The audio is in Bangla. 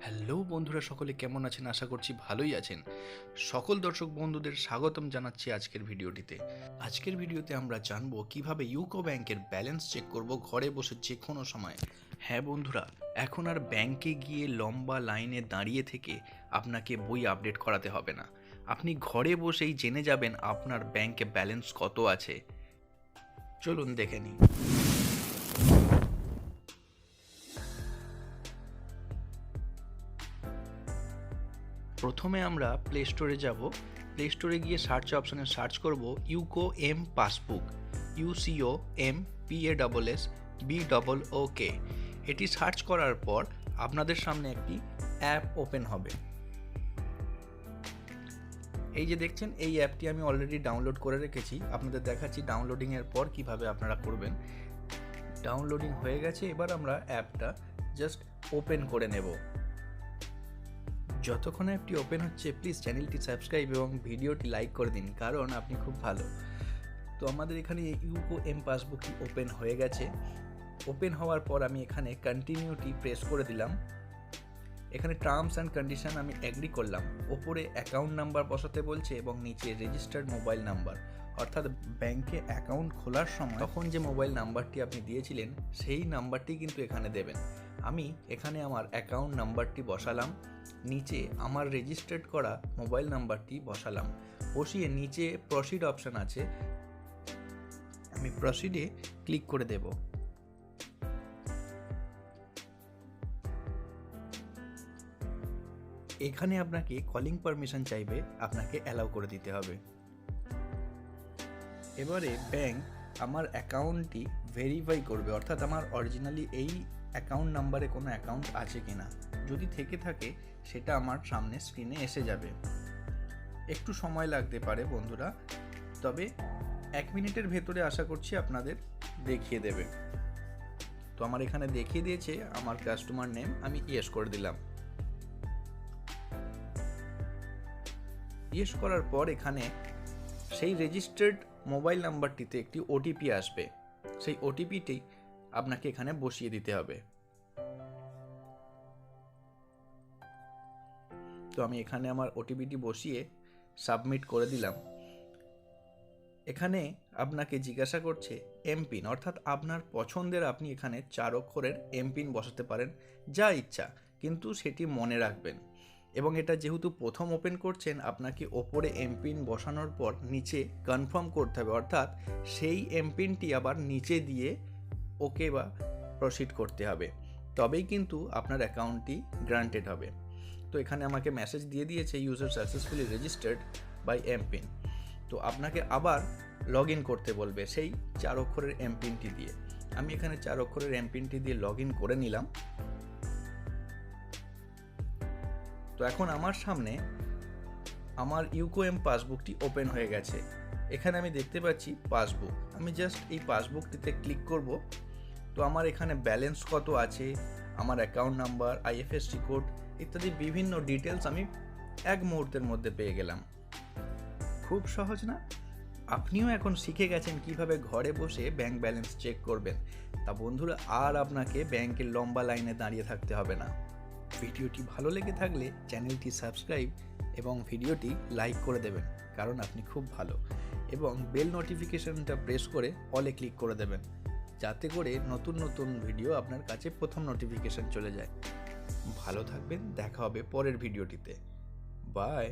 হ্যালো বন্ধুরা, সকলে কেমন আছেন? আশা করছি ভালোই আছেন। সকল দর্শক বন্ধুদের স্বাগতম জানাচ্ছি আজকের ভিডিওটিতে। আজকের ভিডিওতে আমরা জানবো কিভাবে ইউকো ব্যাংকের ব্যালেন্স চেক করব ঘরে বসে যে কোনো সময়। হ্যাঁ বন্ধুরা, এখন আর ব্যাংকে গিয়ে লম্বা লাইনে দাঁড়িয়ে থেকে আপনাকে বই আপডেট করাতে হবে না। আপনি ঘরে বসেই জেনে যাবেন আপনার ব্যাংকে ব্যালেন্স কত আছে। চলুন দেখে নিই। প্রথমে আমরা প্লে স্টোরে যাব। প্লে স্টোরে গিয়ে সার্চ অপশানে সার্চ করব ইউকো পাসবুক, UCOMPASSBOOK। এটি সার্চ করার পর আপনাদের সামনে একটি অ্যাপ ওপেন হবে। এই যে দেখছেন, এই অ্যাপটি আমি অলরেডি ডাউনলোড করে রেখেছি। আপনাদের দেখাচ্ছি ডাউনলোডিংয়ের পর কিভাবে আপনারা করবেন। ডাউনলোডিং হয়ে গেছে, এবার আমরা অ্যাপটা জাস্ট ওপেন করে নেব। যতক্ষণ অ্যাপটি ওপেন হচ্ছে প্লিজ চ্যানেলটি সাবস্ক্রাইব এবং ভিডিওটি লাইক করে দিন, কারণ আপনি খুব ভালো। তো আমাদের এখানে ইউকো পাসবুকটি ওপেন হয়ে গেছে। ওপেন হওয়ার পর আমি এখানে কন্টিনিউটি প্রেস করে দিলাম। এখানে টার্মস অ্যান্ড কন্ডিশন আমি এগ্রি করলাম। ওপরে অ্যাকাউন্ট নাম্বার বসাতে বলছে এবং নিচে রেজিস্টার্ড মোবাইল নাম্বার, অর্থাৎ ব্যাংকে অ্যাকাউন্ট খোলার সময় তখন যে মোবাইল নাম্বারটি আপনি দিয়েছিলেন সেই নাম্বারটি কিন্তু এখানে দেবেন। আমি এখানে আমার অ্যাকাউন্ট নাম্বারটি বসালাম, নিচে আমার রেজিস্টার্ড করা মোবাইল নাম্বারটি বসালাম। বসিয়ে নিচে প্রসিড অপশান আছে, আমি প্রসিডে ক্লিক করে দেব। এখানে আপনাকে কলিং পারমিশন চাইবে, আপনাকে অ্যালাউ করে দিতে হবে। এবারে ব্যাংক আমার অ্যাকাউন্টটি ভেরিফাই করবে, অর্থাৎ আমার অরিজিনালি এই অ্যাকাউন্ট নাম্বারে কোনো অ্যাকাউন্ট আছে কিনা। যদি থেকে থাকে সেটা আমার সামনে স্ক্রিনে এসে যাবে। একটু সময় লাগতে পারে বন্ধুরা, তবে 1 মিনিটের ভেতরে আশা করছি আপনাদের দেখিয়ে দেবে। তো আমার এখানে দেখিয়ে দিয়েছে আমার কাস্টমার নেম, আমি ইয়েস করে দিলাম। ইয়েস করার পর এখানে সেই রেজিস্টার্ড মোবাইল নাম্বারটিতে একটি ওটিপি আসবে। সেই ওটিপিটি আপনাকে এখানে বসিয়ে দিতে হবে। তো আমি এখানে আমার ওটিপিটি বসিয়ে সাবমিট করে দিলাম। এখানে আপনাকে জিজ্ঞাসা করছে এমপিন, অর্থাৎ আপনার পছন্দের আপনি এখানে 4 অক্ষরের এমপিন বসাতে পারেন, যা ইচ্ছা, কিন্তু সেটি মনে রাখবেন। এবং এটা যেহেতু প্রথম ওপেন করছেন, আপনাকে ওপরে এমপিন বসানোর পর নিচে কনফার্ম করতে হবে, অর্থাৎ সেই এমপিনটি আবার নিচে দিয়ে ওকে বা প্রসিড করতে হবে, তবেই কিন্তু আপনার অ্যাকাউন্টটি গ্রান্টেড হবে। তো এখানে আমাকে মেসেজ দিয়ে দিয়েছে user successfully registered by MPIN. তো আপনাকে আবার লগ ইন করতে বলবে সেই 4 অক্ষরের এমপিনটি দিয়ে। আমি এখানে 4 অক্ষরের এমপিনটি দিয়ে লগ ইন করে নিলাম। তো এখন আমার সামনে আমার ইউকো পাসবুকটি ওপেন হয়ে গেছে। এখানে আমি দেখতে পাচ্ছি পাসবুক। আমি জাস্ট এই পাসবুকটিতে ক্লিক করব। তো আমার এখানে ব্যালেন্স কত আছে, আমার অ্যাকাউন্ট নাম্বার, আইএফএসসি কোড ইত্যাদি বিভিন্ন ডিটেলস আমি 1 মুহূর্তের মধ্যে পেয়ে গেলাম। খুব সহজ না? আপনিও এখন শিখে গেছেন কিভাবে ঘরে বসে ব্যাংক ব্যালেন্স চেক করবেন। তা বন্ধুরা, আর আপনাকে ব্যাংকের লম্বা লাইনে দাঁড়িয়ে থাকতে হবে না। ভিডিওটি ভালো লেগে থাকলে চ্যানেলটি সাবস্ক্রাইব এবং ভিডিওটি লাইক করে দেবেন, কারণ আপনি খুব ভালো। এবং বেল নোটিফিকেশনটা প্রেস করে অলে ক্লিক করে দেবেন, যাতে করে নতুন নতুন ভিডিও আপনার কাছে প্রথম নোটিফিকেশন চলে যায়। ভালো থাকবেন, দেখা হবে পরের ভিডিওটিতে। বাই।